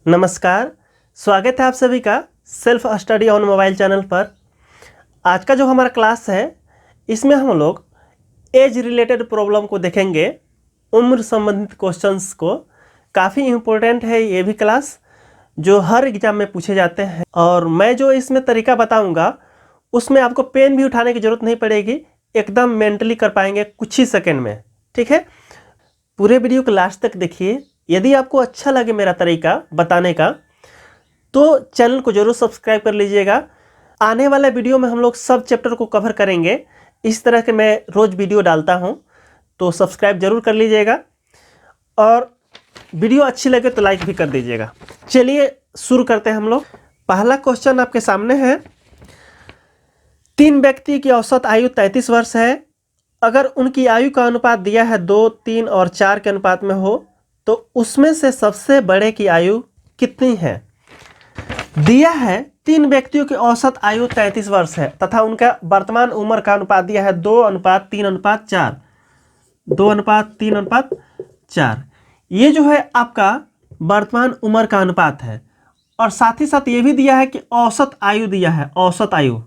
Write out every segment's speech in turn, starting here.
नमस्कार, स्वागत है आप सभी का self study on mobile channel पर। आज का जो हमारा क्लास है इसमें हम लोग एज रिलेटेड प्रॉब्लम को देखेंगे, उम्र संबंधित क्वेश्चंस को। काफ़ी इम्पोर्टेंट है ये भी क्लास, जो हर एग्ज़ाम में पूछे जाते हैं। और मैं जो इसमें तरीका बताऊंगा उसमें आपको पेन भी उठाने की ज़रूरत नहीं पड़ेगी, एकदम मेंटली कर पाएंगे कुछ ही सेकेंड में। ठीक है, पूरे वीडियो को लास्ट तक देखिए। यदि आपको अच्छा लगे मेरा तरीका बताने का तो चैनल को जरूर सब्सक्राइब कर लीजिएगा। आने वाले वीडियो में हम लोग सब चैप्टर को कवर करेंगे। इस तरह के मैं रोज़ वीडियो डालता हूं, तो सब्सक्राइब जरूर कर लीजिएगा और वीडियो अच्छी लगे तो लाइक भी कर दीजिएगा। चलिए शुरू करते हैं हम लोग। पहला क्वेश्चन आपके सामने है। 3 व्यक्ति की औसत आयु 33 वर्ष है। अगर उनकी आयु का अनुपात दिया है 2, 3 और 4 के अनुपात में हो तो उसमें से सबसे बड़े की आयु कितनी है। दिया है 3 व्यक्तियों की औसत आयु 33 वर्ष है तथा उनका वर्तमान उम्र का अनुपात दिया है 2:3:4। 2:3:4 ये जो है आपका वर्तमान उम्र का अनुपात है। और साथ ही साथ ये भी दिया है कि औसत आयु दिया है। औसत आयु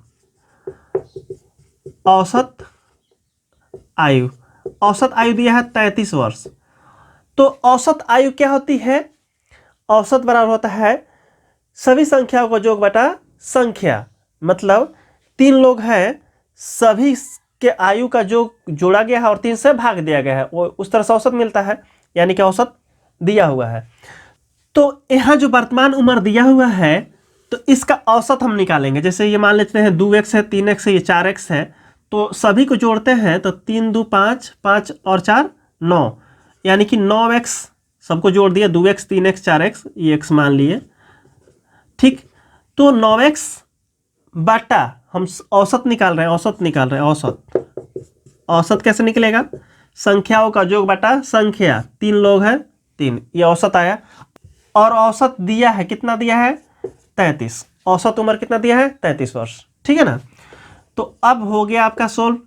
दिया है 33 वर्ष। तो औसत आयु क्या होती है? औसत बराबर होता है सभी संख्याओं का योग बटा संख्या। मतलब 3 लोग हैं, सभी के आयु का योग जोड़ा गया है और 3 से भाग दिया गया है, वो उस तरह से औसत मिलता है, यानी कि औसत दिया हुआ है। तो यहाँ जो वर्तमान उम्र दिया हुआ है तो इसका औसत हम निकालेंगे। जैसे ये मान लेते हैं 2x है, 3x है, ये 4x है, तो सभी को जोड़ते हैं तो 3 2 5, 5 और 4 9, यानी कि 9x सबको जोड़ दिया। 2x 3x 4x, ये x मान लिए। ठीक, तो 9x बटा हम औसत निकाल रहे हैं। औसत कैसे निकलेगा? संख्याओं का योग बटा संख्या। 3 लोग हैं, 3, ये औसत आया। और औसत दिया है, कितना दिया है? 33। औसत उम्र कितना दिया है? 33 वर्ष। ठीक है ना। तो अब हो गया आपका सोल्व।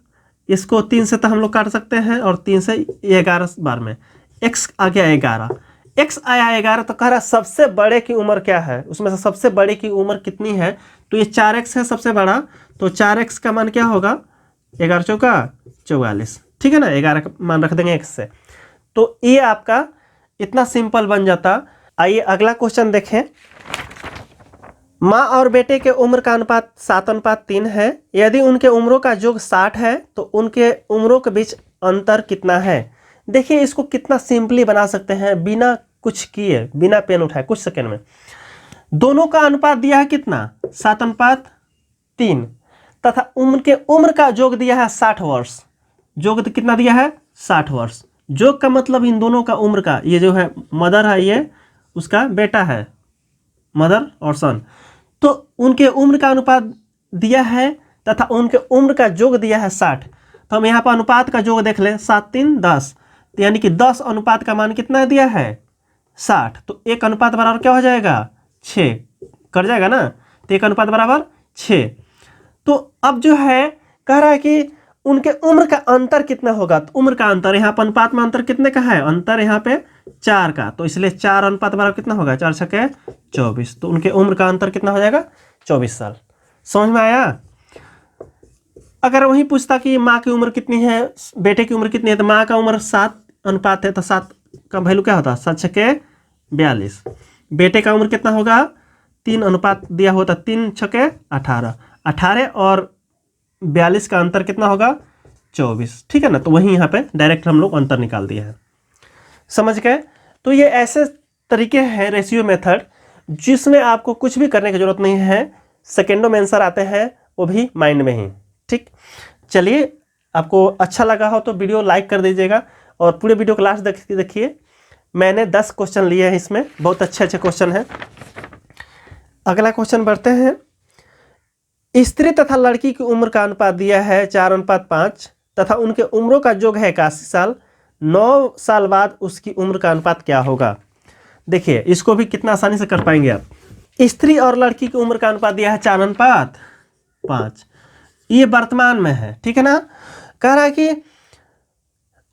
इसको 3 से तो हम लोग काट सकते हैं और 3 से 11 बार में x आ गया 11। x आया 11 तो कह रहा सबसे बड़े की उम्र क्या है, उसमें से सबसे बड़े की उम्र कितनी है। तो ये 4x है सबसे बड़ा, तो 4x का मान क्या होगा? 11 चौका 44। ठीक है ना, 11 का मान रख देंगे x से। तो ये आपका इतना सिंपल बन जाता। आइए अगला क्वेश्चन देखें। माँ और बेटे के उम्र का अनुपात 7:3 है। यदि उनके उम्रों का योग 60 है तो उनके उम्रों के बीच अंतर कितना है। देखिए इसको कितना सिंपली बना सकते हैं बिना कुछ किए, बिना पेन उठाए, कुछ सेकंड में। दोनों का अनुपात दिया है कितना? 7:3 तथा उनके उम्र का योग दिया है 60 वर्ष। योग कितना दिया है? 60 वर्ष। योग का मतलब इन दोनों का उम्र का, ये जो है मदर है, ये उसका बेटा है, मदर और सन। तो उनके उम्र का अनुपात दिया है तथा उनके उम्र का योग दिया है 60। तो हम यहाँ पर अनुपात का योग देख लें, 7 3 10, तो यानी कि 10 अनुपात का मान कितना दिया है? 60। तो 1 अनुपात बराबर क्या हो जाएगा? 6 कर जाएगा ना। तो 1 अनुपात बराबर 6। तो अब जो है कह रहा है कि उनके उम्र का अंतर कितना होगा। तो उम्र का अंतर, यहाँ पर अनुपात में अंतर कितने का है? अंतर यहाँ पे 4 का, तो इसलिए 4 अनुपात बराबर कितना होगा? 4 छके 24। तो उनके उम्र का अंतर कितना हो जाएगा? 24 साल। समझ में आया? अगर वही पूछता कि माँ की उम्र कितनी है, बेटे की उम्र कितनी है, तो माँ का उम्र 7 अनुपात है, तो 7 का वैल्यू क्या होता? 7 छके 42। बेटे का उम्र कितना होगा? 3 अनुपात दिया होता, 3 छके 18। 18 और 42 का अंतर कितना होगा? 24। ठीक है ना। तो वहीं यहाँ पे डायरेक्ट हम लोग अंतर निकाल दिया है। समझ गए? तो ये ऐसे तरीके हैं रेशियो मेथड, जिसमें आपको कुछ भी करने की जरूरत नहीं है, सेकेंडों में आंसर आते हैं, वो भी माइंड में ही। ठीक, चलिए आपको अच्छा लगा हो तो वीडियो लाइक कर दीजिएगा और पूरे वीडियो को लास्ट देखिए। मैंने 10 क्वेश्चन लिए हैं, इसमें बहुत अच्छे क्वेश्चन हैं। अगला क्वेश्चन बढ़ते हैं। स्त्री तथा लड़की की उम्र का अनुपात दिया है 4:5 तथा उनके उम्रों का योग है 81 साल। 9 साल बाद उसकी उम्र का अनुपात क्या होगा। देखिए इसको भी कितना आसानी से कर पाएंगे आप। स्त्री और लड़की की उम्र का अनुपात दिया है 4:5, ये वर्तमान में है। ठीक है ना। कह रहा है कि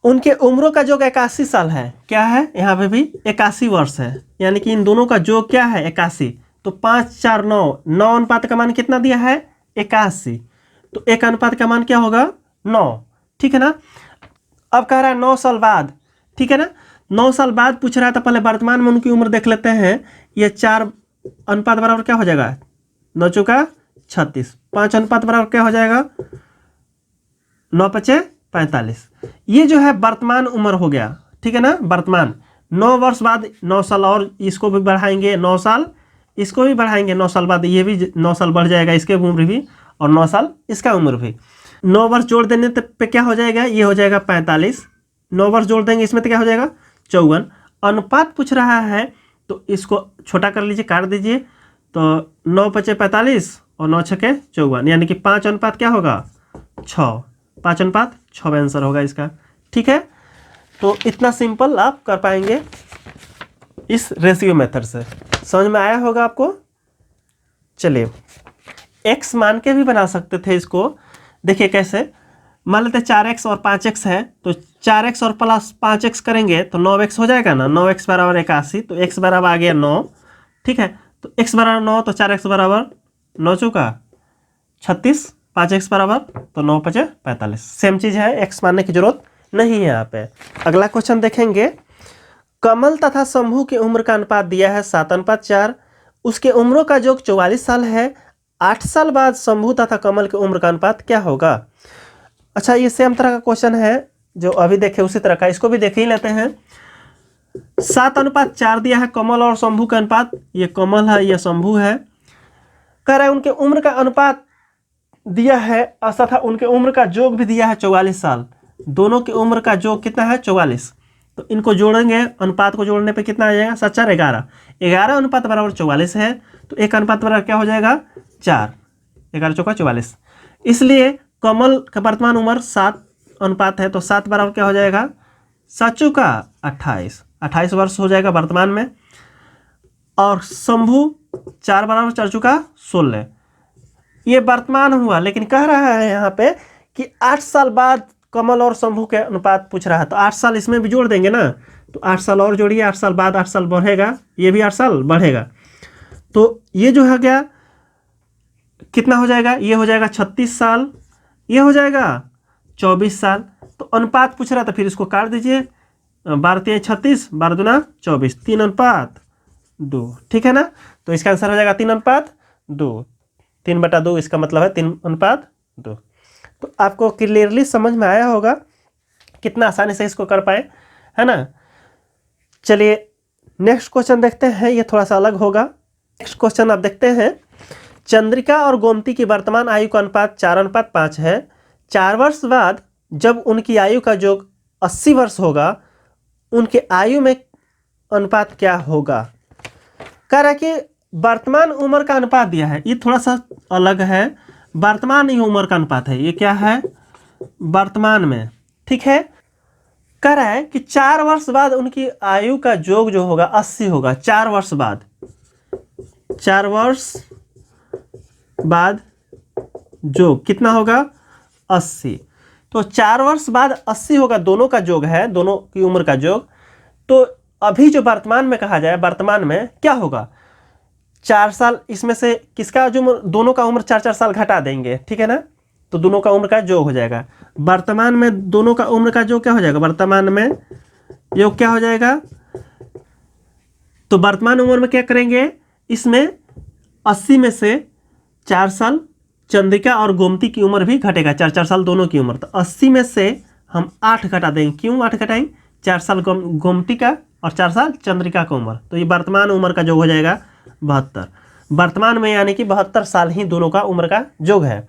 उनके उम्रों का योग 81 साल है। क्या है यहाँ पे भी 81 वर्ष है, यानी कि इन दोनों का योग क्या है 81। तो 5 4 9, 9 अनुपात का मान कितना दिया है 81, तो 1 अनुपात का मान क्या होगा 9। ठीक है ना। अब कह रहा है 9 साल बाद, ठीक है ना, 9 साल बाद पूछ रहा है, तो पहले वर्तमान में उनकी उम्र देख लेते हैं। ये 4 अनुपात बराबर क्या हो जाएगा 9 चौका 36, 5 अनुपात बराबर क्या हो जाएगा 9 पचे 45। ये जो है वर्तमान उम्र हो गया, ठीक है ना, वर्तमान। 9 वर्ष बाद 9 साल और इसको भी बढ़ाएंगे 9 साल, इसको भी बढ़ाएंगे 9 साल बाद, ये भी 9 साल बढ़ जाएगा, इसके उम्र भी, और 9 साल इसका उम्र भी। 9 वर्ष जोड़ देने पे क्या हो जाएगा, ये हो जाएगा 45। 9 वर्ष जोड़ देंगे इसमें तो क्या हो जाएगा 54। अनुपात पूछ रहा है तो इसको छोटा कर लीजिए, काट दीजिए। तो 9 पचे 45 और 9 छके 54, यानी कि 5 अनुपात क्या होगा 6, 5 अनुपात 6 आंसर होगा इसका। ठीक है, तो इतना सिंपल आप कर पाएंगे इस रेशियो मेथड से। समझ में आया होगा आपको। चलिए, x मान के भी बना सकते थे इसको। देखिए कैसे, मान लेते 4x और 5x है, तो 4x और प्लस 5x करेंगे तो 9x हो जाएगा ना। 9x बराबर 81, तो x बराबर आ गया 9। ठीक है, तो x बराबर 9, तो 4x बराबर 9 चौका 36, 5x बराबर तो 9 पचे 45। सेम चीज़ है, x मानने की जरूरत नहीं है यहाँ पे। अगला क्वेश्चन देखेंगे। कमल तथा शंभू की उम्र का अनुपात दिया है 7:4। उसके उम्रों का योग 44 साल है। 8 साल बाद शंभू तथा कमल की उम्र का अनुपात क्या होगा। अच्छा, ये सेम तरह का क्वेश्चन है जो अभी देखे उसी तरह का, इसको भी देख ही लेते हैं। 7:4 दिया है कमल और शंभू का अनुपात। ये कमल है, ये शंभू है। कह रहा है उनके उम्र का अनुपात दिया है तथा उनके उम्र का योग भी दिया है 44 साल। दोनों की उम्र का योग कितना है 44। तो इनको जोड़ेंगे, अनुपात को जोड़ने पे कितना आ जाएगा 7 4 11। 11 अनुपात बराबर 44 है, तो 1 अनुपात बराबर क्या हो जाएगा 4, 11 चौका 44। इसलिए कमल का वर्तमान उम्र 7 अनुपात है, तो 7 बराबर क्या हो जाएगा 7 चौका 28, 28 वर्ष हो जाएगा वर्तमान में। और शंभू 4 बराबर 4 चौका 16। ये वर्तमान हुआ, लेकिन कह रहा है यहाँ पे कि 8 साल बाद कमल और शंभू के अनुपात पूछ रहा है, तो 8 साल इसमें भी जोड़ देंगे ना। तो 8 साल और जोड़िए, 8 साल बाद 8 साल बढ़ेगा, ये भी 8 साल बढ़ेगा। तो ये जो है क्या कितना हो जाएगा, ये हो जाएगा 36 साल, ये हो जाएगा 24 साल। तो अनुपात पूछ रहा था, फिर इसको काट दीजिए। 12 3 36, 12 दूना 24, 3:2। ठीक है ना। तो इसका आंसर हो जाएगा 3:2। 3/2 इसका मतलब है 3:2। तो आपको क्लियरली समझ में आया होगा, कितना आसानी से इसको कर पाए, है ना। चलिए नेक्स्ट क्वेश्चन देखते हैं, ये थोड़ा सा अलग होगा। नेक्स्ट क्वेश्चन आप देखते हैं। चंद्रिका और गोमती की वर्तमान आयु का अनुपात 4:5 है। 4 वर्ष बाद जब उनकी आयु का योग 80 वर्ष होगा, उनके आयु में अनुपात क्या होगा। कह रहा है कि वर्तमान उम्र का अनुपात दिया है, ये थोड़ा सा अलग है। वर्तमान ही उम्र का अनुपात है, ये क्या है वर्तमान में। ठीक है, कह रहा है कि 4 वर्ष बाद उनकी आयु का योग जो होगा 80 होगा। 4 वर्ष बाद, 4 वर्ष बाद योग कितना होगा 80। तो 4 वर्ष बाद 80 होगा, दोनों का योग है, दोनों की उम्र का योग। तो अभी जो वर्तमान में कहा जाए, वर्तमान में क्या होगा 4 साल, इसमें से किसका जो दोनों का उम्र 4 4 साल घटा देंगे, ठीक है ना। तो दोनों का उम्र का योग हो जाएगा। वर्तमान में दोनों का उम्र का योग क्या हो जाएगा, वर्तमान में योग क्या हो जाएगा। तो वर्तमान उम्र में क्या करेंगे, इसमें 80 में से 4 साल चंद्रिका और गोमती की उम्र भी घटेगा, 4 4 साल दोनों की उम्र। तो 80 में से हम 8 घटा देंगे। क्यों 8 घटाएंगे, 4 साल गोमती का और 4 साल चंद्रिका का उम्र। तो ये वर्तमान उम्र का योग हो जाएगा 72। वर्तमान में यानी कि 72 साल ही दोनों का उम्र का योग है।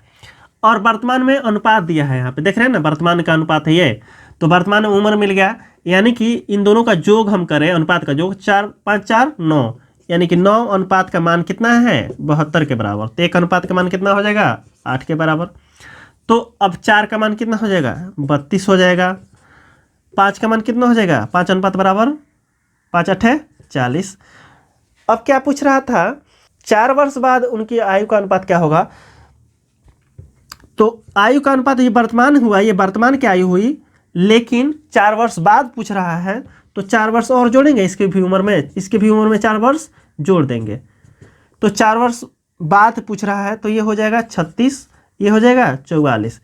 और वर्तमान में अनुपात दिया है, यहाँ पे देख रहे हैं ना, वर्तमान का अनुपात है ये। तो वर्तमान में उम्र मिल गया, यानी कि इन दोनों का योग हम करें, अनुपात का योग 4 5 4 9, यानी कि 9 अनुपात का मान कितना है 72 के बराबर। तो 1 अनुपात का मान कितना हो जाएगा 8 के बराबर। तो अब 4 का मान कितना हो जाएगा 32 हो जाएगा। 5 का मान कितना हो जाएगा 5 अनुपात बराबर 5 8 40। अब क्या पूछ रहा था, 4 वर्ष बाद उनकी आयु का अनुपात क्या होगा। तो आयु का अनुपात ये वर्तमान हुआ, ये वर्तमान की आयु हुई लेकिन 4 वर्ष बाद पूछ रहा है तो 4 वर्ष और जोड़ेंगे, इसकी भी उम्र में 4 वर्ष जोड़ देंगे। तो 4 वर्ष बाद पूछ रहा है तो ये हो जाएगा 36, ये हो जाएगा 44।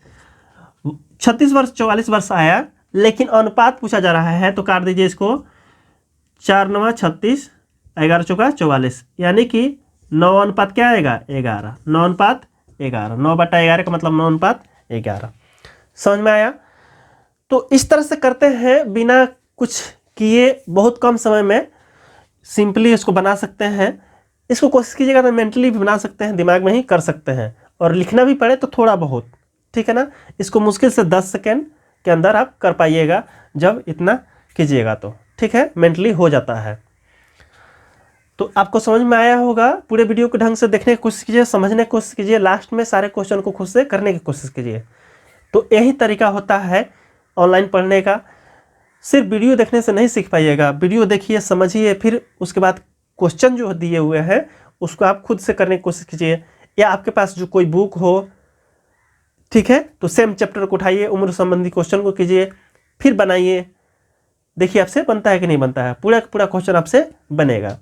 36 वर्ष 44 वर्ष आया, लेकिन अनुपात पूछा जा रहा है तो काट दीजिए इसको। 4 9 36, 11 चौका 44, यानी कि 9 अनुपात क्या आएगा 11। 9 अनुपात 11, 9/11 का मतलब 9 अनुपात 11। समझ में आया? तो इस तरह से करते हैं, बिना कुछ किए बहुत कम समय में सिंपली इसको बना सकते हैं। इसको कोशिश कीजिएगा तो मेंटली भी बना सकते हैं, दिमाग में ही कर सकते हैं, और लिखना भी पड़े तो थोड़ा बहुत, ठीक है ना। इसको मुश्किल से 10 सेकेंड के अंदर आप कर पाइएगा जब इतना कीजिएगा तो, ठीक है, मेंटली हो जाता है। तो आपको समझ में आया होगा। पूरे वीडियो को ढंग से देखने की कोशिश कीजिए, समझने की कोशिश कीजिए, लास्ट में सारे क्वेश्चन को खुद से करने की कोशिश कीजिए। तो यही तरीका होता है ऑनलाइन पढ़ने का। सिर्फ वीडियो देखने से नहीं सीख पाइएगा, वीडियो देखिए, समझिए, फिर उसके बाद क्वेश्चन जो दिए हुए हैं उसको आप खुद से करने की कोशिश कीजिए, या आपके पास जो कोई बुक हो, ठीक है, तो सेम चैप्टर को उठाइए, उम्र संबंधी क्वेश्चन को कीजिए, फिर बनाइए, देखिए आपसे बनता है कि नहीं बनता है। पूरा पूरा क्वेश्चन आपसे बनेगा।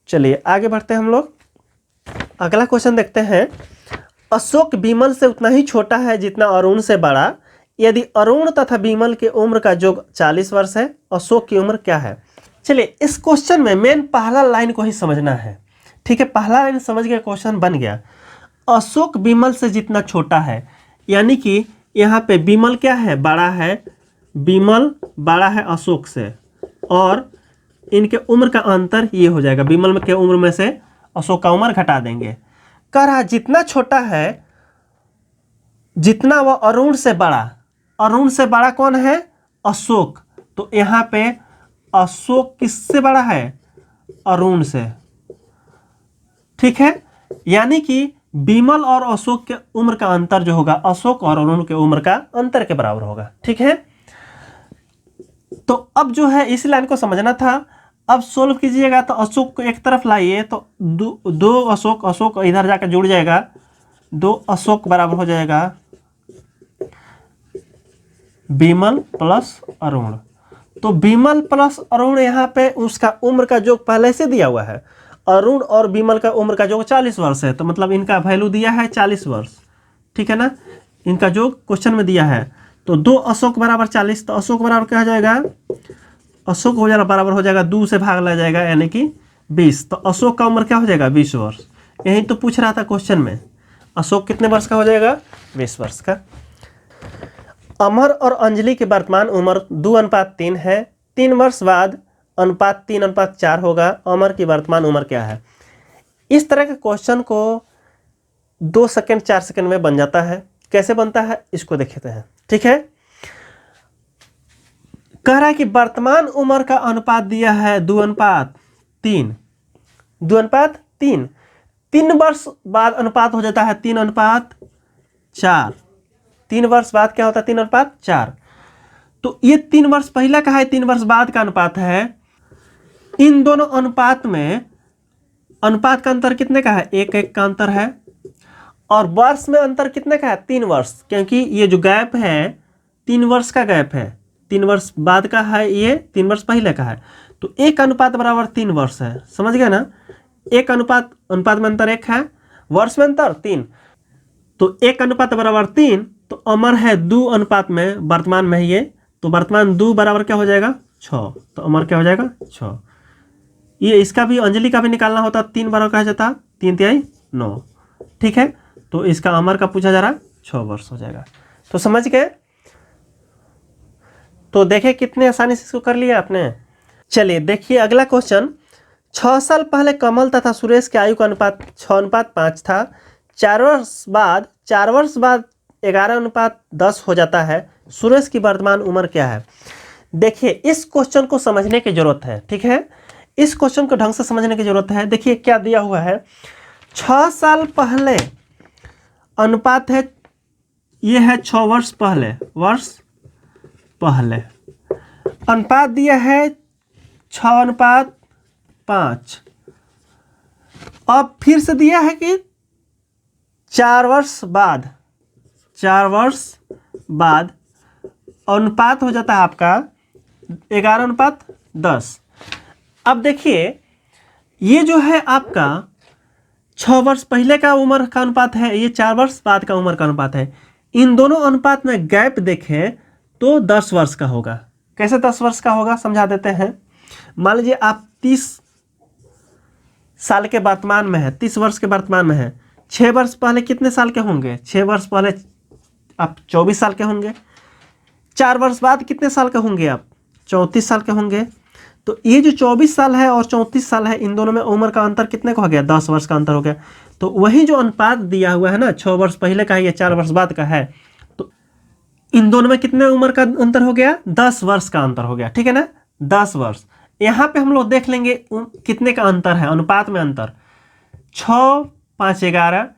चलिए आगे बढ़ते हैं हम लोग। अगला क्वेश्चन देखते हैं। अशोक विमल से उतना ही छोटा है जितना अरुण से बड़ा। यदि अरुण तथा विमल की उम्र का योग 40 वर्ष है, अशोक की उम्र क्या है? चलिए इस क्वेश्चन में मेन पहला लाइन को ही समझना है, ठीक है। पहला लाइन समझ गया, क्वेश्चन बन गया। अशोक विमल से जितना छोटा है, यानी कि यहाँ पे विमल क्या है, बड़ा है, विमल बड़ा है अशोक से, और इनके उम्र का अंतर ये हो जाएगा। विमल के उम्र में से अशोक का उम्र घटा देंगे। कह रहा जितना छोटा है, जितना वह अरुण से बड़ा। अरुण से बड़ा कौन है? अशोक। तो यहाँ पे अशोक किससे बड़ा है? अरुण से, ठीक है। यानी कि विमल और अशोक के उम्र का अंतर जो होगा, अशोक और अरुण के उम्र का अंतर के बराबर होगा, ठीक है। तो अब जो है इस लाइन को समझना था। अब सोल्व कीजिएगा तो अशोक को एक तरफ लाइए तो दो अशोक इधर जाकर जुड़ जाएगा, 2 अशोक बराबर हो जाएगा विमल प्लस अरुण। तो विमल प्लस अरुण, यहाँ पे उसका उम्र का योग पहले से दिया हुआ है। अरुण और विमल का उम्र का योग 40 वर्ष है, तो मतलब इनका वैल्यू दिया है 40 वर्ष, ठीक है ना। इनका योग क्वेश्चन में दिया है। तो 2 अशोक बराबर 40, तो अशोक बराबर क्या हो जाएगा? अशोक हो जाएगा बराबर हो जाएगा 2 से भाग लग जाएगा, यानी कि 20। तो अशोक का उम्र क्या हो जाएगा? 20 वर्ष। यही तो पूछ रहा था क्वेश्चन में, अशोक कितने वर्ष का हो जाएगा? 20 वर्ष का। अमर और अंजलि की वर्तमान उम्र 2:3 है। 3 वर्ष बाद अनुपात 3:4 होगा। अमर की वर्तमान उम्र क्या है? इस तरह के क्वेश्चन को 2 सेकंड 4 सेकंड में बन जाता है। कैसे बनता है इसको देखते हैं, ठीक है। कह रहा है कि वर्तमान उम्र का अनुपात दिया है 2:3। 2:3, 3 वर्ष बाद अनुपात हो जाता है 3:4। 3 वर्ष बाद क्या होता है? 3:4। तो ये 3 वर्ष पहला का है, 3 वर्ष बाद का अनुपात है। इन दोनों अनुपात में अनुपात का अंतर कितने का है? 1-1 का अंतर है। और वर्ष में अंतर कितने का है? 3 वर्ष, क्योंकि ये जो गैप है 3 वर्ष का गैप है। 3 वर्ष बाद का है, ये 3 वर्ष पहले का है। तो 1 अनुपात बराबर 3 वर्ष है, समझ गए ना। 1 अनुपात में अंतर 1 है, वर्ष में अंतर 3। तो 1 अनुपात बराबर 3। तो अमर है 2 अनुपात में, वर्तमान में है ये, तो वर्तमान 2 बराबर क्या हो जाएगा? 6। तो अमर क्या हो जाएगा? 6। ये इसका भी, अंजलि का भी निकालना होता, 3 बराबर कहा जाता 3×3 9, ठीक है। तो इसका अमर का पूछा जा रहा 6 वर्ष हो जाएगा। तो समझ गए। तो देखिए कितने आसानी से इसको कर लिया आपने। चलिए देखिए अगला क्वेश्चन। 6 साल पहले कमल तथा सुरेश के आयु का अनुपात 6:5 था। 4 वर्ष बाद 11:10 हो जाता है। सुरेश की वर्तमान उम्र क्या है? देखिए इस क्वेश्चन को समझने की जरूरत है, ठीक है। इस क्वेश्चन को ढंग से समझने की जरूरत है। देखिए क्या दिया हुआ है, 6 साल पहले अनुपात है, ये है 6 वर्ष पहले, अनुपात दिया है 6:5। अब फिर से दिया है कि 4 वर्ष बाद अनुपात हो जाता है आपका 11:10। अब देखिए ये जो है आपका 6 वर्ष पहले का उम्र का अनुपात है, ये 4 वर्ष बाद का उम्र का अनुपात है। इन दोनों अनुपात में गैप देखें तो 10 वर्ष का होगा। कैसे 10 वर्ष का होगा समझा देते हैं। मान लीजिए आप 30 साल के वर्तमान में है, 30 वर्ष के वर्तमान में है। 6 वर्ष पहले कितने साल के होंगे? 6 वर्ष पहले आप 24 साल के होंगे। 4 वर्ष बाद कितने साल के होंगे आप? 34 साल के होंगे। तो ये जो 24 साल है और 34 साल है, इन दोनों में उम्र का अंतर कितने का हो गया? 10 वर्ष का अंतर हो गया। तो वही जो अनुपात दिया हुआ है ना, 6 वर्ष पहले का है या 4 वर्ष बाद का है, तो इन दोनों में कितने उम्र का अंतर हो गया? 10 वर्ष का अंतर हो गया। ठीक है ना, 10 वर्ष। यहाँ पे हम लोग देख लेंगे कितने का अंतर है, अनुपात में अंतर। 6, 5, 11,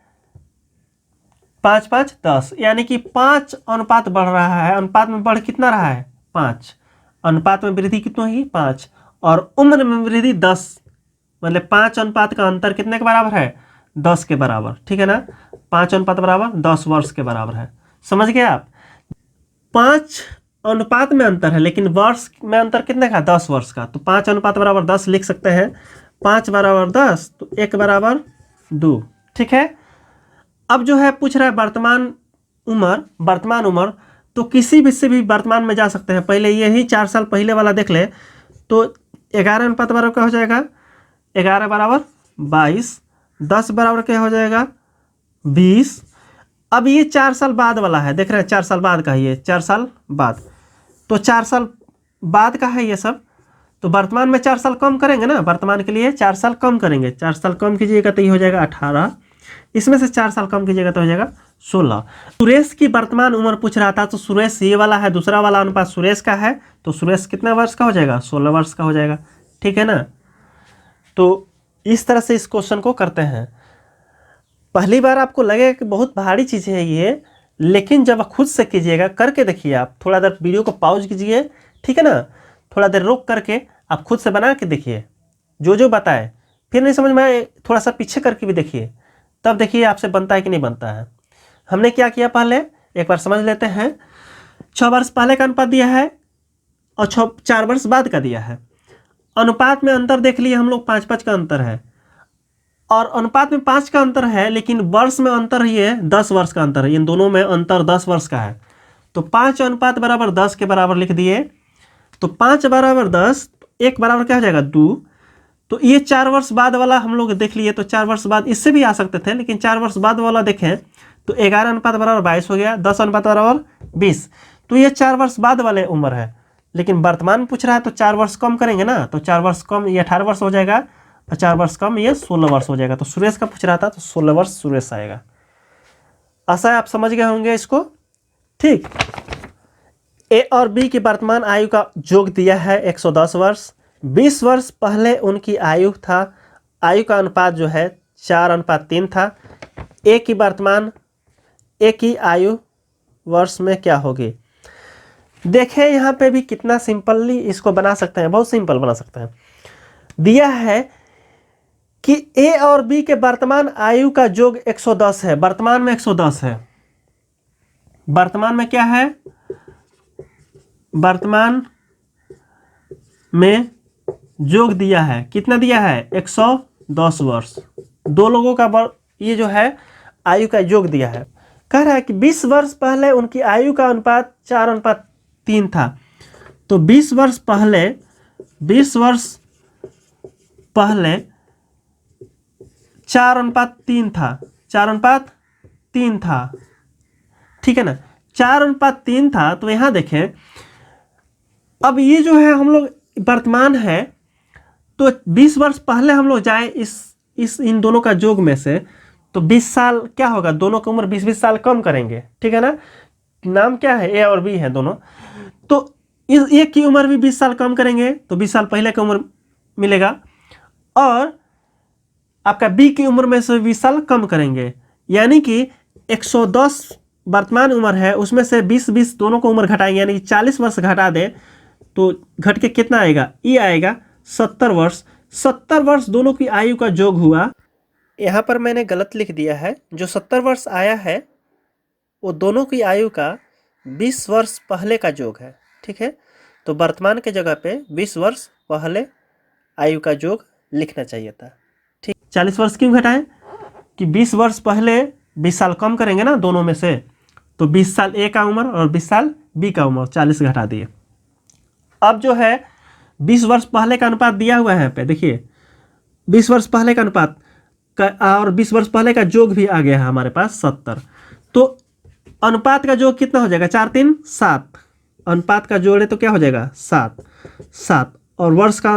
5, 5, 10, यानी कि 5 अनुपात बढ़ रहा है। अनुपात में बढ़ कितना रहा है? 5। अनुपात में वृद्धि कितना ही? 5। और उम्र में वृद्धि 10, मतलब 5 अनुपात का अंतर कितने के बराबर है? 10 के बराबर। ठीक है ना, 5 अनुपात बराबर 10 वर्ष के बराबर है। समझ गए आप? 5 अनुपात में अंतर है, लेकिन वर्ष में अंतर कितने का? 10 वर्ष का। तो 5 अनुपात बराबर 10 लिख सकते हैं। 5 बराबर 10, तो 1 बराबर 2। ठीक है। अब जो है पूछ रहा है वर्तमान उम्र, तो किसी भी से भी वर्तमान में जा सकते हैं। पहले यही 4 साल पहले वाला देख ले, तो 11 अनुपात बराबर क्या हो जाएगा? 11 बराबर 22। 10 बराबर क्या हो जाएगा? 20। अब ये 4 साल बाद वाला है, देख रहे हैं 4 साल बाद का है ये, 4 साल बाद। तो 4 साल बाद का है ये सब। तो वर्तमान में 4 साल कम करेंगे ना, वर्तमान के लिए 4 साल कम करेंगे। 4 साल कम कीजिएगा तो ये हो जाएगा 18। इसमें से 4 साल कम कीजिएगा तो हो जाएगा 16। सुरेश की वर्तमान उम्र पूछ रहा था, तो सुरेश ये वाला है, दूसरा वाला अनुपात सुरेश का है, तो सुरेश कितना वर्ष का हो जाएगा? 16 वर्ष का हो जाएगा। ठीक है ना। तो इस तरह से इस क्वेश्चन को करते हैं। पहली बार आपको लगेगा कि बहुत भारी चीज़ है ये, लेकिन जब खुद से कीजिएगा, करके देखिए। आप थोड़ा देर वीडियो को पॉज कीजिए, ठीक है ना, थोड़ा देर रोक करके आप खुद से बना के देखिए, जो जो बताए। फिर नहीं समझ में आए, थोड़ा सा पीछे करके भी देखिए, तब देखिए आपसे बनता है कि नहीं बनता है। हमने क्या किया पहले एक बार समझ लेते हैं। 6 वर्ष पहले का अनुपात दिया है और 4 वर्ष बाद का दिया है। अनुपात में अंतर देख लिए हम लोग, 5 5 का अंतर है। और अनुपात में 5 का अंतर है, लेकिन वर्ष में अंतर ही है, 10 वर्ष का अंतर है। इन दोनों में अंतर 10 वर्ष का है। तो 5 अनुपात बराबर 10 के बराबर लिख दिए। तो 5 बराबर 10, 1 बराबर क्या हो जाएगा? 2। तो ये 4 वर्ष बाद वाला हम लोग देख लिए, तो 4 वर्ष बाद इससे भी आ सकते थे, लेकिन 4 वर्ष बाद वाला देखें तो 11 अनुपात बराबर 22 हो गया, 10 अनुपात बराबर 20। तो ये 4 वर्ष बाद वाले उम्र है, लेकिन वर्तमान में पूछ रहा है तो 4 वर्ष कम करेंगे ना, तो 4 वर्ष कम ये 18 वर्ष हो जाएगा, और 4 वर्ष कम ये 16 वर्ष हो जाएगा। तो सुरेश का पूछ रहा था तो 16 वर्ष सुरेश आएगा। आशा है आप समझ गए होंगे इसको। ठीक। ए और बी की वर्तमान आयु का योग दिया है 110 वर्ष। 20 वर्ष पहले उनकी आयु का अनुपात जो है 4:3 था। ए की आयु वर्ष में क्या होगी? देखें यहाँ पे भी कितना सिंपली इसको बना सकते हैं, बहुत सिंपल बना सकते हैं। दिया है कि ए और बी के वर्तमान आयु का योग 110 है। वर्तमान में 110 है। वर्तमान में क्या है? वर्तमान में योग दिया है, कितना दिया है? 110 वर्ष। दो लोगों का ये जो है आयु का योग दिया है। कह रहा है कि 20 वर्ष पहले उनकी आयु का अनुपात 4:3 था। तो 20 वर्ष पहले 4:3 था, 4:3 था। ठीक है ना, 4:3 था। तो यहाँ देखें, अब ये जो है हम लोग वर्तमान है, तो 20 वर्ष पहले हम लोग जाए इन दोनों का योग में से, तो 20 साल क्या होगा? दोनों की उम्र 20-20 साल कम करेंगे। ठीक है ना, नाम क्या है? ए और बी है दोनों। तो इस एक की उम्र भी 20 साल कम करेंगे, तो 20 साल पहले की उम्र मिलेगा, और आपका बी की उम्र में से 20 साल कम करेंगे, यानी कि 110 वर्तमान उम्र है, उसमें से 20-20 दोनों को उम्र घटाएंगे, यानी कि 40 वर्ष घटा दे तो घट के कितना आएगा? ये आएगा 70 वर्ष। 70 वर्ष दोनों की आयु का योग हुआ। यहाँ पर मैंने गलत लिख दिया है, जो 70 वर्ष आया है वो दोनों की आयु का 20 वर्ष पहले का योग है, ठीक है। तो वर्तमान के जगह पे 20 वर्ष पहले आयु का योग लिखना चाहिए था, ठीक। 40 वर्ष क्यों घटाएं कि 20 वर्ष पहले 20 साल कम करेंगे ना दोनों में से, तो 20 साल ए का उम्र और 20 साल बी का उम्र, 40 घटा दिए। अब जो है 20 वर्ष पहले का अनुपात दिया हुआ है यहाँ पे, देखिए 20 वर्ष पहले का अनुपात का और 20 वर्ष पहले का योग भी आ गया है हमारे पास 70। तो अनुपात का योग कितना हो जाएगा, 4 3 7, अनुपात का जोड़े तो क्या हो जाएगा 7 7, और वर्ष का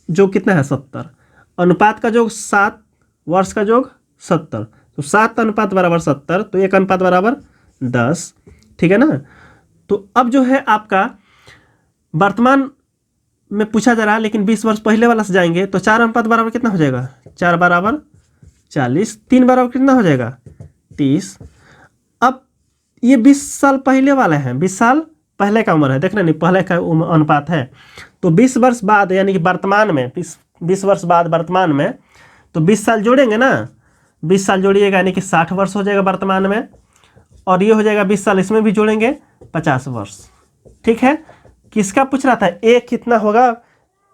योग कितना है 70, अनुपात का योग 7, वर्ष का योग 70, तो 7 अनुपात बराबर 70, तो 1 अनुपात बराबर 10, ठीक है ना। तो अब जो है आपका वर्तमान में पूछा जा रहा है, लेकिन 20 वर्ष पहले वाला से जाएंगे तो 4 अनुपात बराबर कितना हो जाएगा, 4 बराबर 40, 3 बराबर कितना हो जाएगा 30। अब ये 20 साल पहले वाला है, 20 साल पहले का उम्र है, देखना नहीं पहले का अनुपात है। तो 20 वर्ष बाद यानी कि वर्तमान में 20 वर्ष बाद वर्तमान में, तो 20 साल जोड़ेंगे ना, 20 साल जोड़िएगा यानी कि 60 वर्ष हो जाएगा वर्तमान में, और ये हो जाएगा 20 साल इसमें भी जोड़ेंगे 50 वर्ष, ठीक है। किसका पूछ रहा था, एक कितना होगा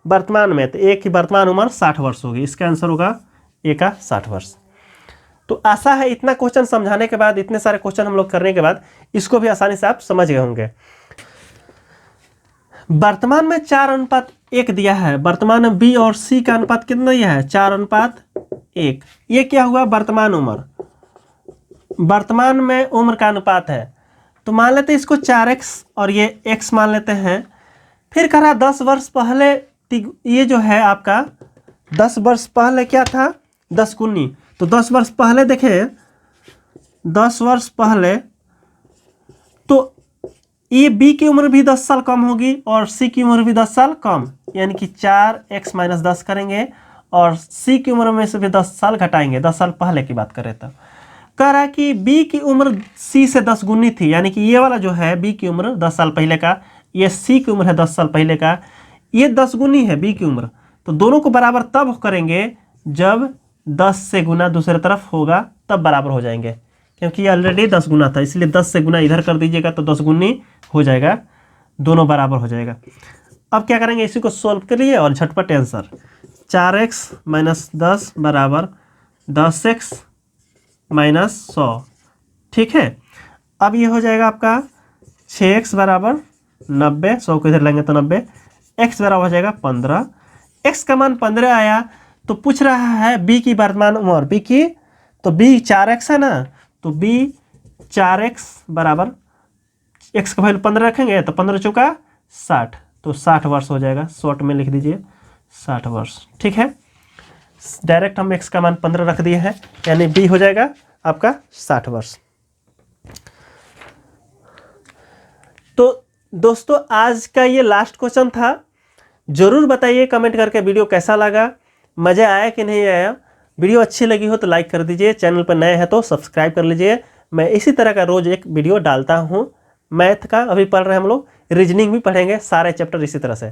वर्तमान में, तो एक की वर्तमान उम्र 60 वर्ष होगी, इसका आंसर होगा ए का 60 वर्ष। तो आशा है इतना क्वेश्चन समझाने के बाद, इतने सारे क्वेश्चन हम लोग करने के बाद इसको भी आसानी से आप समझ गए होंगे। वर्तमान में 4 अनुपात 1 दिया है, वर्तमान में बी और सी का अनुपात कितना दिया है 4 अनुपात 1। ये क्या हुआ वर्तमान उम्र, वर्तमान में उम्र का अनुपात है, तो मान लेते हैं इसको 4x और ये x मान लेते हैं। फिर कह रहा 10 वर्ष पहले, ये जो है आपका 10 वर्ष पहले क्या था 10 गुनी, तो 10 वर्ष पहले देखें 10 वर्ष पहले, तो ये b की उम्र भी 10 साल कम होगी और c की उम्र भी 10 साल कम, यानी कि 4x - 10 करेंगे और c की उम्र में से भी 10 साल घटाएंगे, 10 साल पहले की बात करें तो कह रहा है कि b की उम्र c से 10 गुनी थी, यानी कि ये वाला जो है b की उम्र 10 साल पहले का, ये c की उम्र है 10 साल पहले का, ये 10 गुनी है b की उम्र। तो दोनों को बराबर तब करेंगे जब 10 से गुना दूसरे तरफ होगा, तब बराबर हो जाएंगे, क्योंकि ये ऑलरेडी 10 गुना था, इसलिए 10 से गुना इधर कर दीजिएगा तो 10 गुनी हो जाएगा, दोनों बराबर हो जाएगा। अब क्या करेंगे, इसी को सोल्व करिए और झटपट आंसर 4x - 10 बराबर 10x - 100, ठीक है। अब ये हो जाएगा आपका 6x बराबर 90, 100 को इधर लेंगे तो 90, x बराबर हो जाएगा 15, x का मान 15 आया। तो पूछ रहा है b की वर्तमान उम्र, b की, तो b 4x है ना, तो b 4x बराबर x का वैल्यू 15 रखेंगे तो 15 चौका 60, तो 60 वर्ष हो जाएगा, शॉर्ट में लिख दीजिए 60 वर्ष, ठीक है। डायरेक्ट हम x का मान 15 रख दिए हैं, यानी b हो जाएगा आपका 60 वर्ष। तो दोस्तों आज का ये लास्ट क्वेश्चन था। जरूर बताइए कमेंट करके वीडियो कैसा लगा, मज़ा आया कि नहीं आया। वीडियो अच्छी लगी हो तो लाइक कर दीजिए, चैनल पर नए हैं तो सब्सक्राइब कर लीजिए। मैं इसी तरह का रोज़ एक वीडियो डालता हूँ। मैथ का अभी पढ़ रहे हैं हम लोग, रीजनिंग भी पढ़ेंगे, सारे चैप्टर इसी तरह से।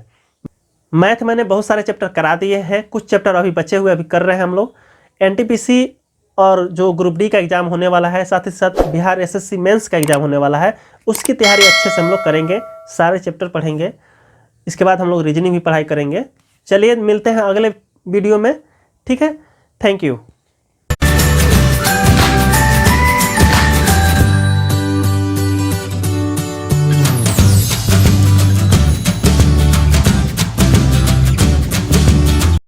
मैथ मैंने बहुत सारे चैप्टर करा दिए हैं, कुछ चैप्टर अभी बचे हुए अभी कर रहे हैं हम लोग। एनटीपीसी और जो ग्रुप डी का एग्ज़ाम होने वाला है, साथ ही साथ बिहार एसएससी मेंस का एग्ज़ाम होने वाला है, उसकी तैयारी अच्छे से हम लोग करेंगे, सारे चैप्टर पढ़ेंगे। इसके बाद हम लोग रीजनिंग भी पढ़ाई करेंगे। चलिए मिलते हैं अगले वीडियो में, ठीक है। Thank you.